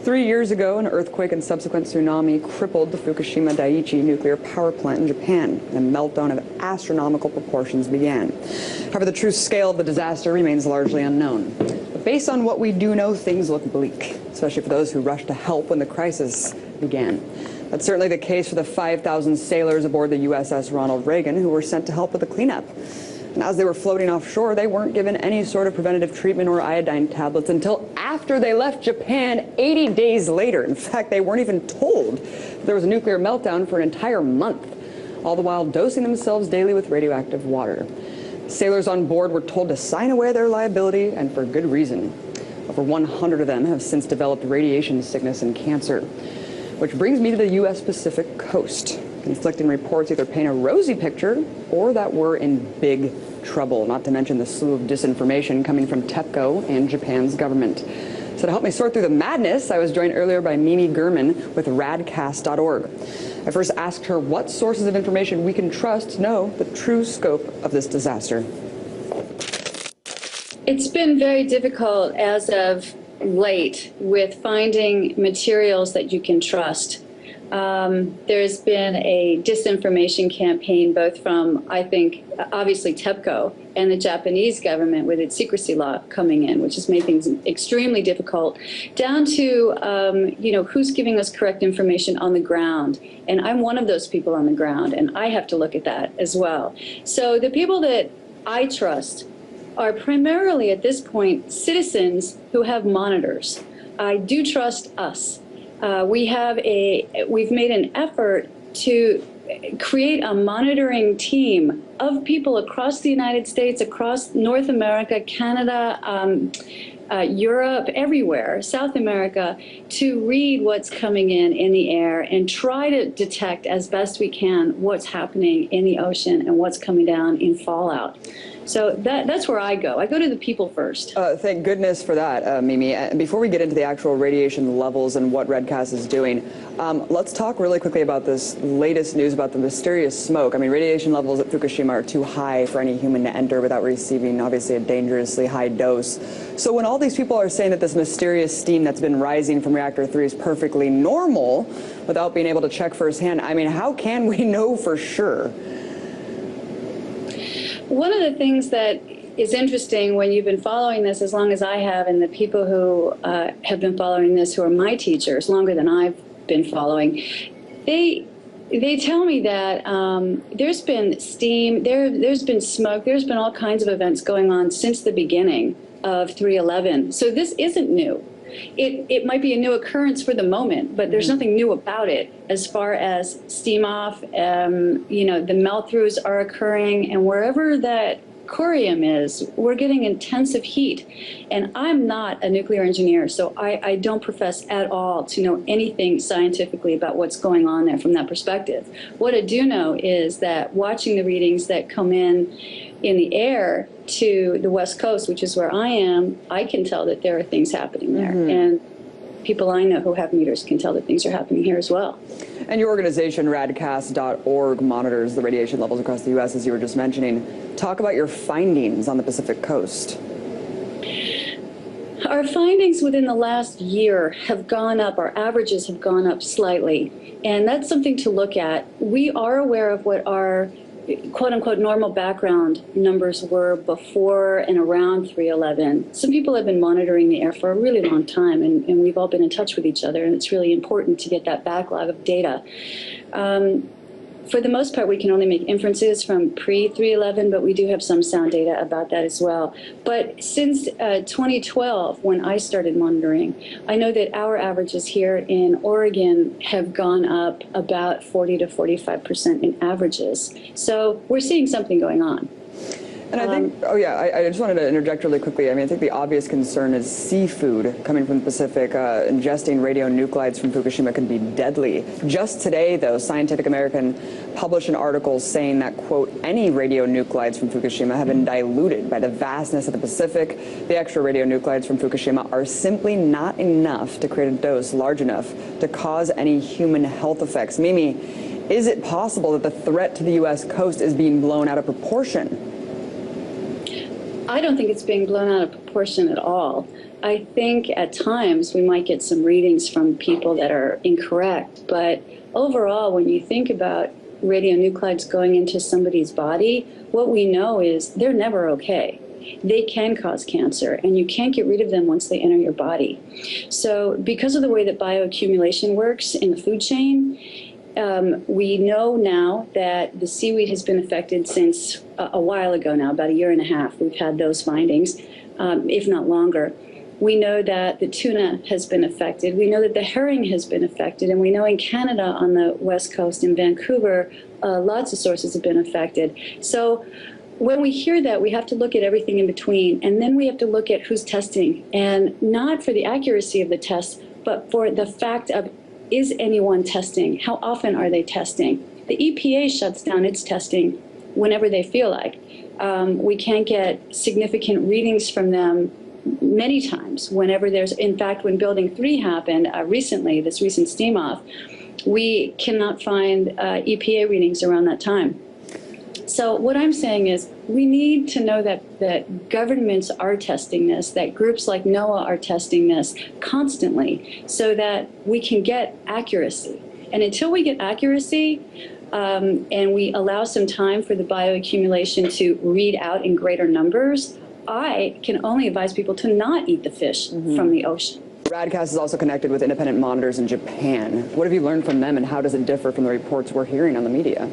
3 years ago, an earthquake and subsequent tsunami crippled the Fukushima Daiichi nuclear power plant in Japan, and a meltdown of astronomical proportions began. However, the true scale of the disaster remains largely unknown. But based on what we do know, things look bleak, especially for those who rushed to help when the crisis began. That's certainly the case for the 5,000 sailors aboard the USS Ronald Reagan who were sent to help with the cleanup. And as they were floating offshore, they weren't given any sort of preventative treatment or iodine tablets until after they left Japan 80 days later. In fact, they weren't even told there was a nuclear meltdown for an entire month, all the while dosing themselves daily with radioactive water. Sailors on board were told to sign away their liability, and for good reason. Over 100 of them have since developed radiation sickness and cancer. Which brings me to the U.S. Pacific coast. Conflicting reports either paint a rosy picture or that we're in big trouble, not to mention the slew of disinformation coming from TEPCO and Japan's government. So to help me sort through the madness, I was joined earlier by Mimi Gurman with RadCast.org. I first asked her what sources of information we can trust to know the true scope of this disaster. It's been very difficult as of late with finding materials that you can trust. There's been a disinformation campaign both from, I think, obviously TEPCO and the Japanese government with its secrecy law coming in, which has made things extremely difficult, down to, who's giving us correct information on the ground. And I'm one of those people on the ground, and I have to look at that as well. So the people that I trust are primarily at this point citizens who have monitors. I do trust us. We've made an effort to create a monitoring team of people across the United States, across North America, Canada, Europe, everywhere, South America, to read what's coming in the air and try to detect as best we can what's happening in the ocean and what's coming down in fallout. So that's where I go. I go to the people first. Thank goodness for that, Mimi. Before we get into the actual radiation levels and what RadCast is doing, let's talk really quickly about this latest news about the mysterious smoke. I mean, radiation levels at Fukushima are too high for any human to enter without receiving, obviously, a dangerously high dose. So when all these people are saying that this mysterious steam that's been rising from Reactor 3 is perfectly normal without being able to check firsthand, I mean, how can we know for sure? One of the things that is interesting when you've been following this as long as I have, and the people who have been following this who are my teachers longer than I've been following, they tell me that there's been steam, there's been smoke, there's been all kinds of events going on since the beginning of 3/11. So this isn't new. It might be a new occurrence for the moment, but there's nothing new about it as far as steam off. The melt-throughs are occurring, and wherever that corium is, we're getting intensive heat. And I'm not a nuclear engineer, so I don't profess at all to know anything scientifically about what's going on there from that perspective. What I do know is that watching the readings that come in the air to the West Coast, which is where I am, I can tell that there are things happening there. And people I know who have meters can tell that things are happening here as well. And your organization, RadCast.org, monitors the radiation levels across the U.S., as you were just mentioning. Talk about your findings on the Pacific coast. Our findings within the last year have gone up. Our averages have gone up slightly. And that's something to look at. We are aware of what our quote-unquote normal background numbers were before and around 3/11. Some people have been monitoring the air for a really long time, and we've all been in touch with each other, and it's really important to get that backlog of data. For the most part, we can only make inferences from pre-3/11, but we do have some sound data about that as well. But since 2012, when I started monitoring, I know that our averages here in Oregon have gone up about 40 to 45% in averages. So we're seeing something going on. And I think, I just wanted to interject really quickly. I mean, I think the obvious concern is seafood coming from the Pacific. Ingesting radionuclides from Fukushima could be deadly. Just today, though, Scientific American published an article saying that, quote, any radionuclides from Fukushima have been diluted by the vastness of the Pacific. The extra radionuclides from Fukushima are simply not enough to create a dose large enough to cause any human health effects. Mimi, is it possible that the threat to the U.S. coast is being blown out of proportion? I don't think it's being blown out of proportion at all. I think at times we might get some readings from people that are incorrect, but overall, when you think about radionuclides going into somebody's body, what we know is they're never okay. They can cause cancer, and you can't get rid of them once they enter your body. So because of the way that bioaccumulation works in the food chain, we know now that the seaweed has been affected since a while ago now, about a year and a half. We've had those findings, if not longer. We know that the tuna has been affected. We know that the herring has been affected. And we know in Canada on the West Coast, in Vancouver, lots of sources have been affected. So when we hear that, we have to look at everything in between. And then we have to look at who's testing. And not for the accuracy of the test, but for the fact of, is anyone testing? How often are they testing? The EPA shuts down its testing whenever they feel like. We can't get significant readings from them many times whenever there's, in fact, when Building 3 happened recently, this recent steam off, we cannot find EPA readings around that time. So what I'm saying is we need to know that governments are testing this, that groups like NOAA are testing this constantly so that we can get accuracy. And until we get accuracy and we allow some time for the bioaccumulation to read out in greater numbers, I can only advise people to not eat the fish from the ocean. RadCast is also connected with independent monitors in Japan. What have you learned from them, and how does it differ from the reports we're hearing on the media?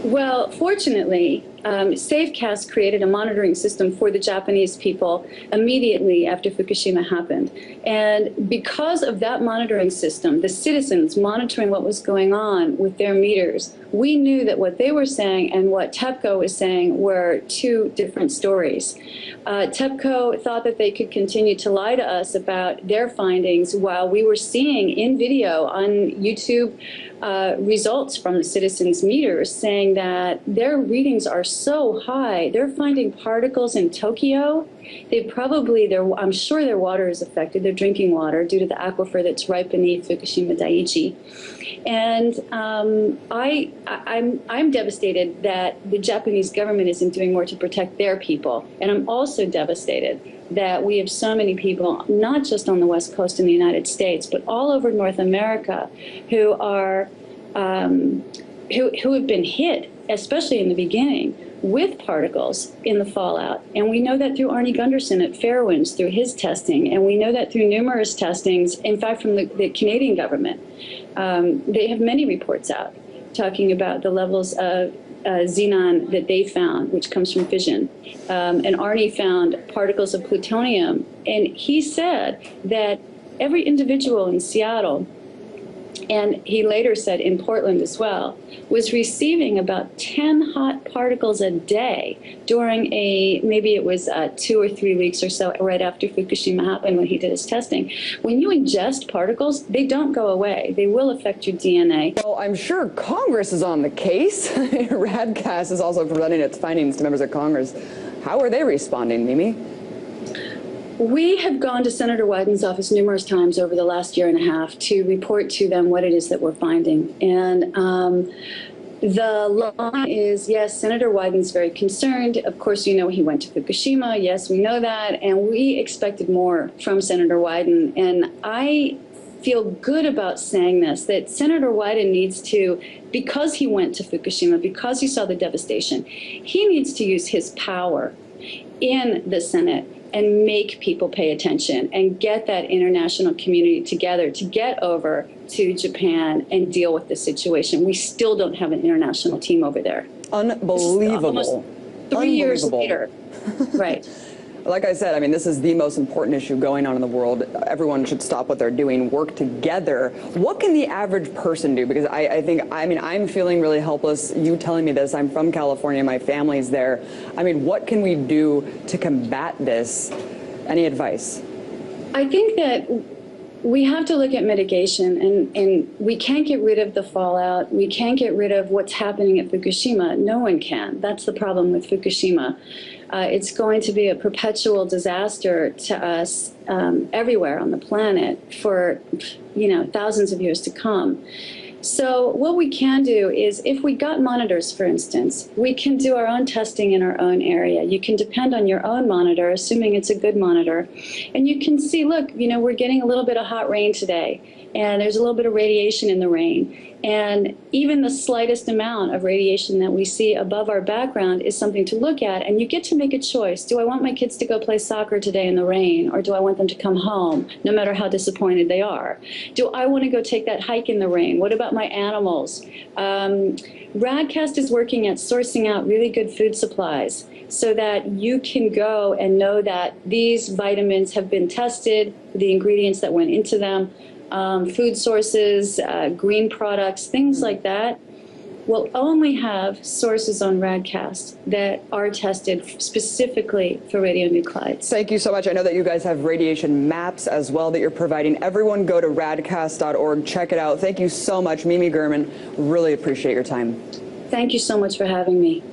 Well, fortunately, Safecast created a monitoring system for the Japanese people immediately after Fukushima happened. And because of that monitoring system, the citizens monitoring what was going on with their meters, we knew that what they were saying and what TEPCO was saying were two different stories. TEPCO thought that they could continue to lie to us about their findings while we were seeing in video on YouTube results from the citizens' meters saying that their readings are so high. They're finding particles in Tokyo. I'm sure their water is affected, their drinking water, due to the aquifer that's right beneath Fukushima Daiichi. And I'm devastated that the Japanese government isn't doing more to protect their people. And I'm also devastated that we have so many people, not just on the West Coast in the United States, but all over North America, who are who have been hit, especially in the beginning, with particles in the fallout. And we know that through Arnie Gunderson at Fairwinds, through his testing, and we know that through numerous testings, in fact, from the Canadian government. They have many reports out talking about the levels of xenon that they found, which comes from fission. And Arnie found particles of plutonium. And he said that every individual in Seattle, and he later said in Portland as well, was receiving about 10 hot particles a day during maybe it was 2 or 3 weeks or so right after Fukushima happened when he did his testing. When you ingest particles, they don't go away. They will affect your DNA. Well, I'm sure Congress is on the case. RadCast is also presenting its findings to members of Congress. How are they responding, Mimi? We have gone to Senator Wyden's office numerous times over the last year and a half to report to them what it is that we're finding. And the line is, yes, Senator Wyden's very concerned. Of course, you know, he went to Fukushima. Yes, we know that. And we expected more from Senator Wyden. And I feel good about saying this, that Senator Wyden needs to, because he went to Fukushima, because he saw the devastation, he needs to use his power in the Senate and make people pay attention and get that international community together to get over to Japan and deal with the situation. We still don't have an international team over there. Unbelievable. Almost 3 years later. Right. Like I said, I mean, this is the most important issue going on in the world. Everyone should stop what they're doing, work together. What can the average person do? Because I think, I mean, I'm feeling really helpless. You telling me this, I'm from California, my family's there. I mean, what can we do to combat this? Any advice? I think that we have to look at mitigation, and we can't get rid of the fallout. We can't get rid of what's happening at Fukushima. No one can. That's the problem with Fukushima. It's going to be a perpetual disaster to us everywhere on the planet for, you know, thousands of years to come. So what we can do is, if we got monitors, for instance, we can do our own testing in our own area. You can depend on your own monitor, assuming it's a good monitor. And you can see, look, we're getting a little bit of hot rain today, and there's a little bit of radiation in the rain. And even the slightest amount of radiation that we see above our background is something to look at. And you get to make a choice. Do I want my kids to go play soccer today in the rain, or do I want them to come home, no matter how disappointed they are? Do I want to go take that hike in the rain? What about my animals? RadCast is working at sourcing out really good food supplies so that you can go and know that these vitamins have been tested, the ingredients that went into them, food sources, green products, things like that. We'll only have sources on RadCast that are tested specifically for radionuclides. Thank you so much. I know that you guys have radiation maps as well that you're providing. Everyone go to radcast.org. Check it out. Thank you so much, Mimi Gurman. Really appreciate your time. Thank you so much for having me.